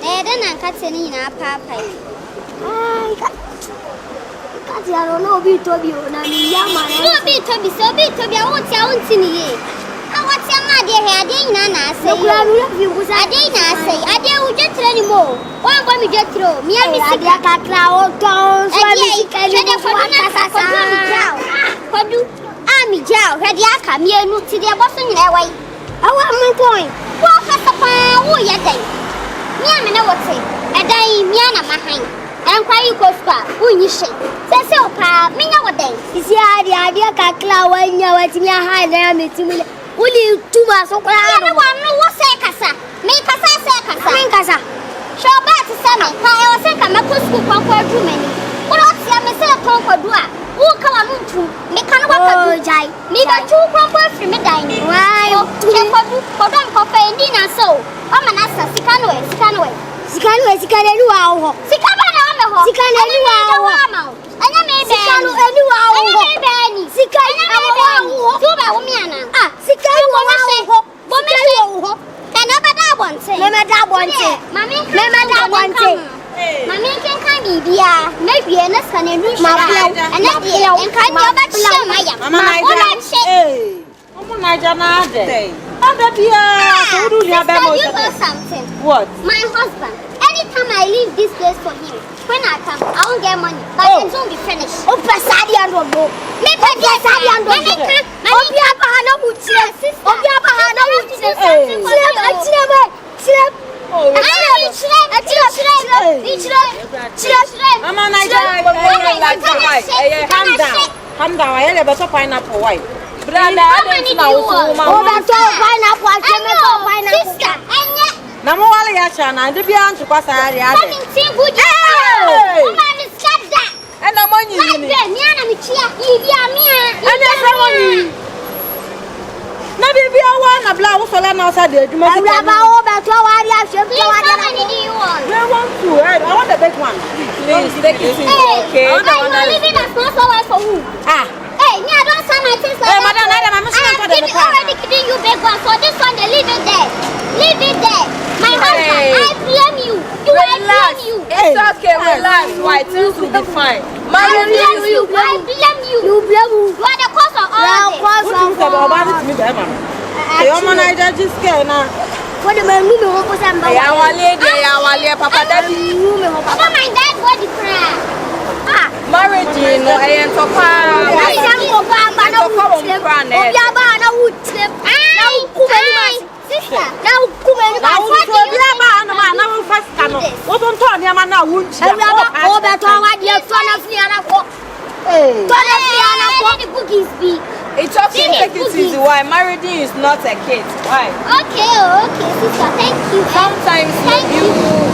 then I cut any in our papa. I don't know, be to you, and I'm young. You'll be to be so big to be a what's your own tinny. I want your mother here, Dana. Say, I didn't say, I didn't get anymore. One when we get through, me and Mr. Cacao, Tons, I'm Jow, ready, I come here, look to their boss in their way. I want my coin. Walk us upon all your day. Me, I know what's it. A day, me and my hand. And why you go spa? When you shake. Say so, pa, me nowadays. You see, the idea Cacao, when you're at me, I am meeting me. Will you do my so called? I don't know what's a casa. Make us a casa. Show back to Sammy. I was saying, I'm a good school conquer too many. What else? I'm a set of conquer. Who come on to make an apologize? Make a 2 conquers from the dining. Why? Check for them coffee and dinner. So I'm an answer. Sikanway. What? My husband. Anytime I leave this place for him, when I come, I won't get money, but it won't be finished. Oh, Pasadi and Robo. Maybe Pasadi and Robo. Calm down, I have a pineapple white. Brother, na mo wale ya chana ndi bia ntu kwasa ya ade na mo nyi ni na bibia wa na bla wo sola na osa de aduma ti ba o ba to wa ri ahwe to wa de I want the big one. Please take it okay. I living as not so well for who? Hey, me I don't sign my things like that. Madam, I'm already giving you big one, so this one they leave it there. Leave it there. My husband, I blame you. I blame you. It's okay, relax. Why things will be fine. I blame you. I blame you. You blame you. You are the cause of all this. What is it about me, your man, I just get now. What the man who was on my lady, Papa Daddy. Papa, my dad, what the crap? Marriage, no, I am so far. I am so far, but no wood slip. Sister, now come and it's okay, take it easy. Why? Marriage is not a kid. Why? Okay, sister, thank you. Sometimes you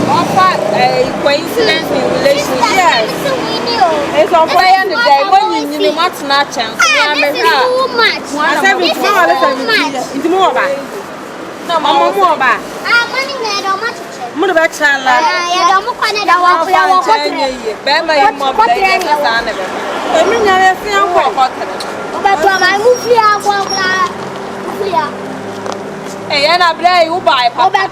offer a coincidence in relationship. Yes. It's a way on the day when you want to not chance. This is too much. It's more about. No, Mama, more about. Money, I don't want to check. Mother back channel. I don't want to hey, and I play you buy Papa.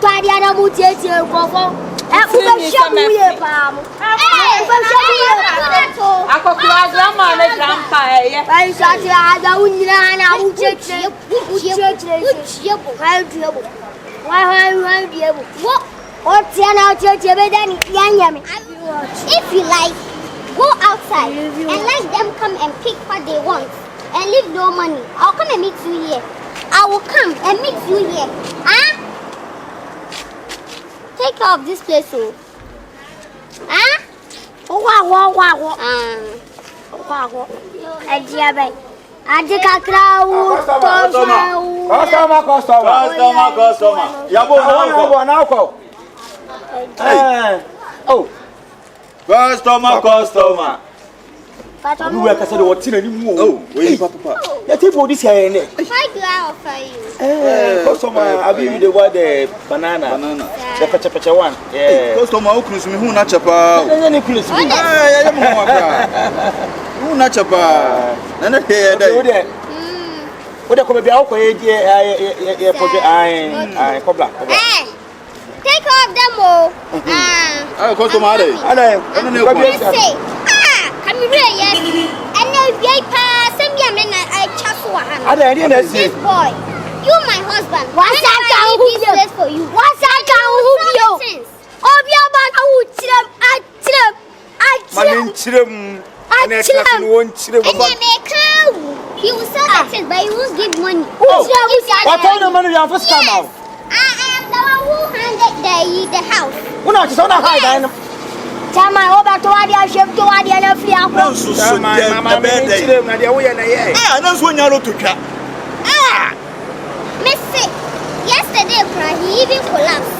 If you like, go outside and let them come and pick what they want and leave no money. I'll come and meet you here. I will come and meet you here. Huh? Take care of this place, oh. Huh? Customer. You work as a what in any move. Oh, wait, Papa. You take this here. Why do I offer you? Customer, I'll give you the word banana. The pacha one. Yeah. Customer, who cruise me who not chapa? Who not chapa? And a what I come be out for a project. I cobra. take care of them all. Customer, come here. And this boy, you my husband. What's that for you? What's that he will sell the things, but he won't give money. What kind of money you have for scam now? I am the one who handed the house. We're not just on a high. Chama oba to wadi ashep to wadi na fi akwa. Mama me chire na dia wo ye na ye. Na so nya lo to twa. Missy, yesterday he even collapsed.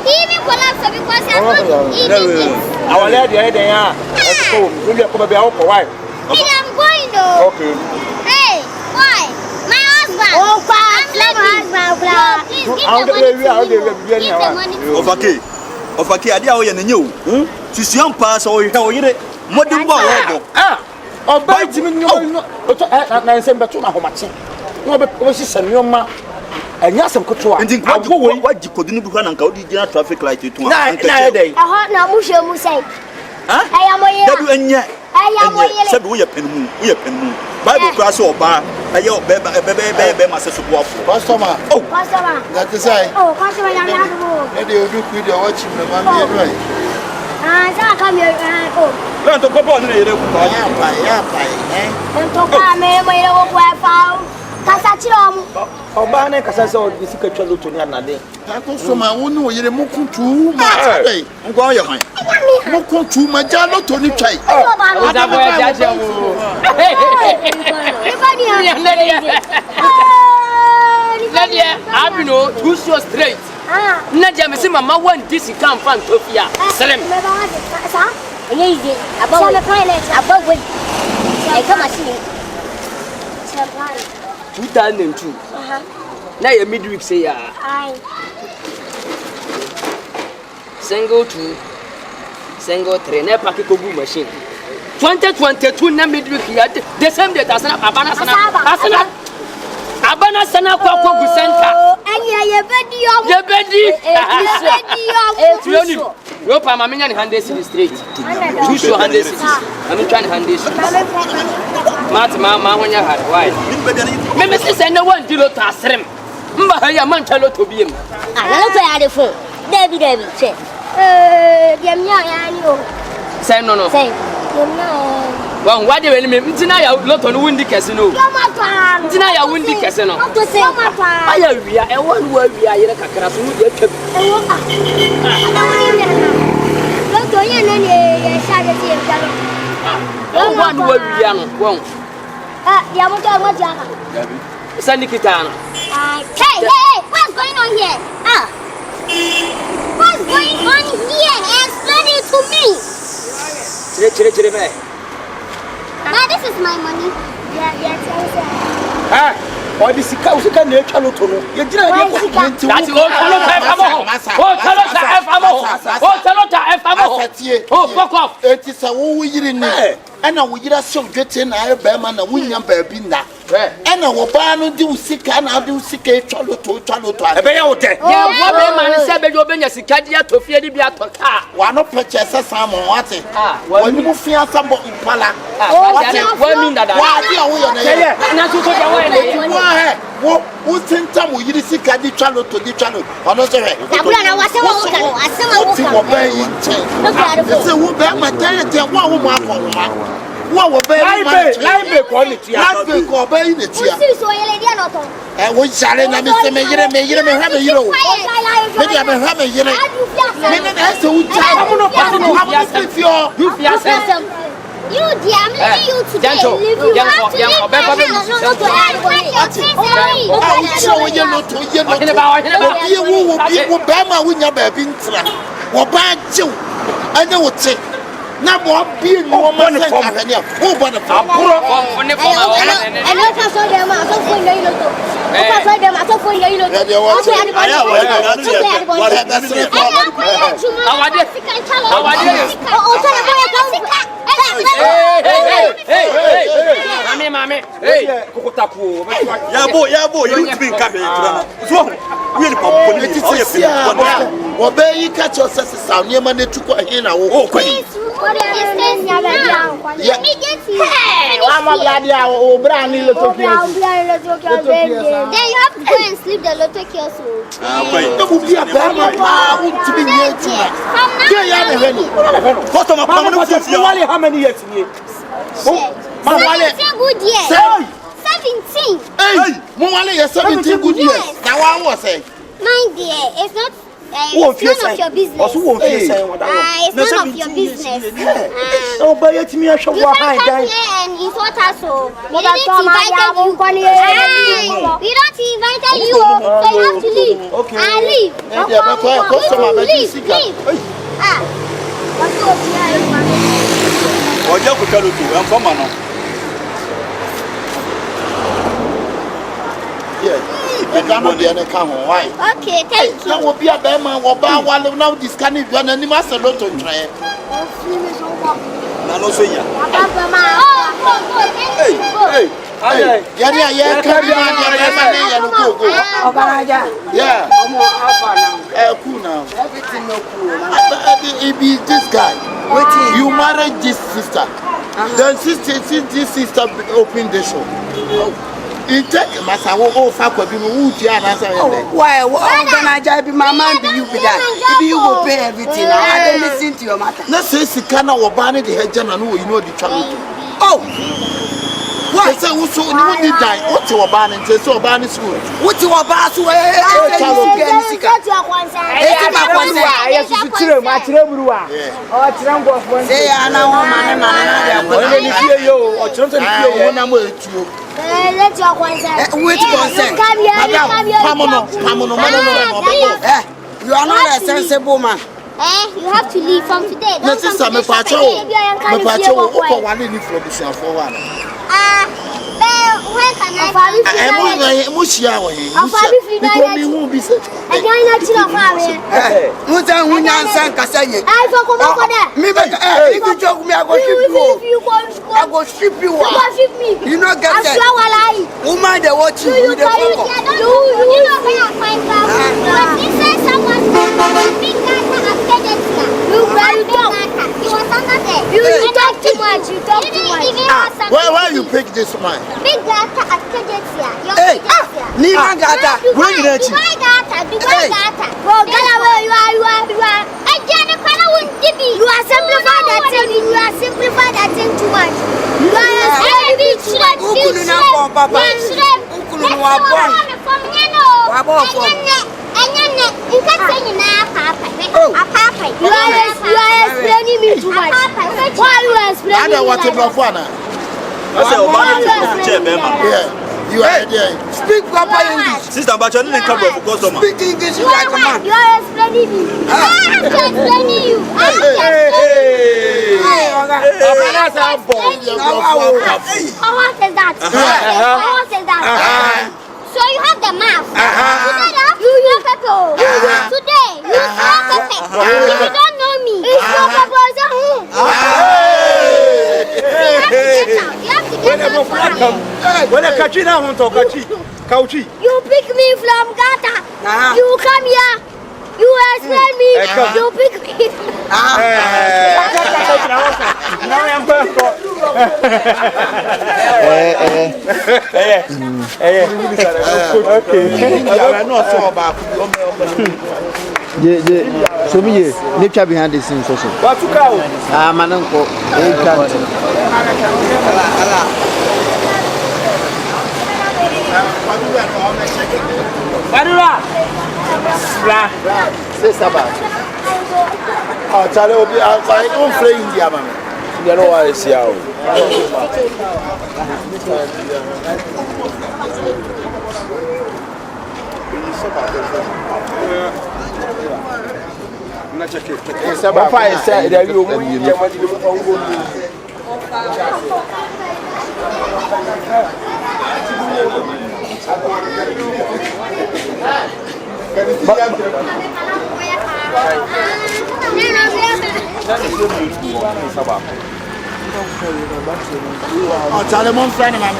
He even collapsed because I couldn't eat it. Our lady there ya. So, we be come be out for why? I'm going though. Okay. Hey, why? My husband. Oh, my husband. Please give the money to me. Ofaki ade a wo ye na nyew sisuam pa so wo hwe wo yire modin bo wo oba timi nyo oto na nsem beto na homache no be sisa nyoma anya asem koto a agwo wo waji kodinu bi kwa na nka odi gina traffic light to na dey na mu hwe mu sei aya moye dadu anya aya moye sabi wo ye penmu bible kwa so oba aye be ma se so bo afo customer that is I customer ya na do e dey odu ku dey watch me ma be do ai za ka me lan to popo ni yere ku ya pa to ka me mo yere wo kwa fa kasa chiro mu oba na kasa se o bisika twa loto ni anade ta customer wo ni wo yere mo kuntu ma ai ngo ye han mo kuntu ma ja loto ni twai o da boy jaje wo Nadia, I know two so straight. Nadia, me say mama want this come from Tofia. Salam. Easy. About the pilot, about when I come and see. 2002. Now your midweek say ya. Single 2, single 3. Na pack ko bu machine. 2022 na midweek ya. The same day asana abana sana. Abana sana kwa Kogu Center. Anya yebedi yo. Yebedi. No pa mama nya ni hande city straight. Two show hande city. I'm trying hande city. Ma honya hard why? Me say no one dilo to asrem. Mba ha ya man chalo to biem. Na lo to ya de fo. David che. Dem nya ya ni o. Say no. Say. Dem nya. Wan wade we me ntina ya loto no wundi kese no. Ntina ya wundi kese no. Aya wia e won wa wia yere kakra so wudi atwa. Loto nya na ni ya sha de ti e jalo. Won wa wia no won. Ya mo to mo ti aka. Sandi kitana. Hey, what's going on here? What's going on here? Explain it to me. Chire me. Now this is my money. Or the sika usika na etwa loto no ye gina ye ko nti That's all Oh, fuck off. Eti sa wo yiri ni ana wo yira so dwete na aye ba ma na wunya ba bi na ana wo ba no di usika na di usika etwa loto e be ye wo te Ye wo be ma ni se be do be nya sika dia to fie di bi atoka wa no purchase samo wate wa ni mu fia sambo impala wa mi ndada wa di a wo yo na ye na so dia wa ele wo tinta mo yiri sika di twa loto ono so he Tabula na wase wa wo kan asema wo kan wo ba yi nche se wo ba ma tele te wo wo ma ko wo wo ba yi ma live quality live ko ba yi ne tia si so yele dia no to wo jare na me se me yire hwa me yire o me dia me hwa me yire me na se wo jare mo no pa no fio you fia sense You dear, I'm leaving you today. Jancho, You have to leave me. Na mo bi ni wo ma se ka hania wo bo na fa apuro for ne for I know for so dem ma so for ndai loto for so dem ma so for ndai loto o so ya di Mami hey kokotaku ya bo you think ka be so we ni pa police o ye Obey you catch your sound, your money to go in. Oh, Please, what is this now? Let me get you. I'm a bloody or brandy little Then you have to go and sleep the little kills. That would be a bad to be near to how many years? 17 good years. 17. Hey, Mwale, 17 good years. Now, I was saying, My dear, it's not. It's none of your business. It's none of your business. Oh, but it's me. I shall You can't come here and insult us. We didn't invite you. We don't invite you, so you have to leave. Okay. Leave. Leave. Okay, thank you. Now will be a bear man or bar while now this can be one animal a lot of try. It be this guy. You married this sister. Then this sister opened the show. It take masa wo fa kwa bi mu uti anasa yende. Why organize be my man be you be that. Be you go pay everything. I don't listen to your matter. Na say sika na wo ba ne de heja na no you know the travel. Oh. Why say wo so ni wo di dan wo te wo ba ne nte so wo ba ne school. What you are bass way? Get your concern. Say ana woman Let your concern. Wait concern. You are not a sensible man. You have to leave from today. Na sister me pa cho wo ko wa ni from the for one. Where can I find you? Mo shia wo he. Because me hu bi se. Muta hunyansan kasaye. I for come over there. Me if you joke me I go strip you. You not get that. Woman they watch you. You know where I find out. But he said someone big data updated. You was under there. You talk too much. Where you pick this man? Big data updated. Hey, Nima gata. Dubai data. Well, get away. You are. I can't won't give me. You are simplifying that thing. You are simplifying that thing too much. You are explaining me too much. Why are you explaining me like that? You are there. Speak proper English. Sister, but you didn't come for customer. Speak English like a man. You are explaining me. I am explaining you. What is that? So you have the mouth. You pepper. Today, you pepper. If you don't know me, it's no pepper. You have to get out. When I catch you now, I'm talking. Kauchi. You pick me from Gata. You come here. You explain me. You pick me. So me nature behind the scenes also. What to go? Mananko. Badura. Bra. Say Sabah. Oh, Charlie will be outside. Don't play India, man. You know why it's here. Sabah. Fire said that you will Oh, Charlie, mon friend, man.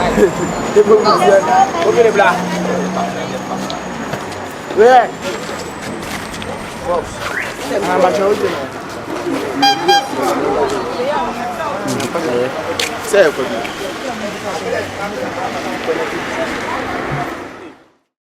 Open the black. Where? I'm a chosen. Say,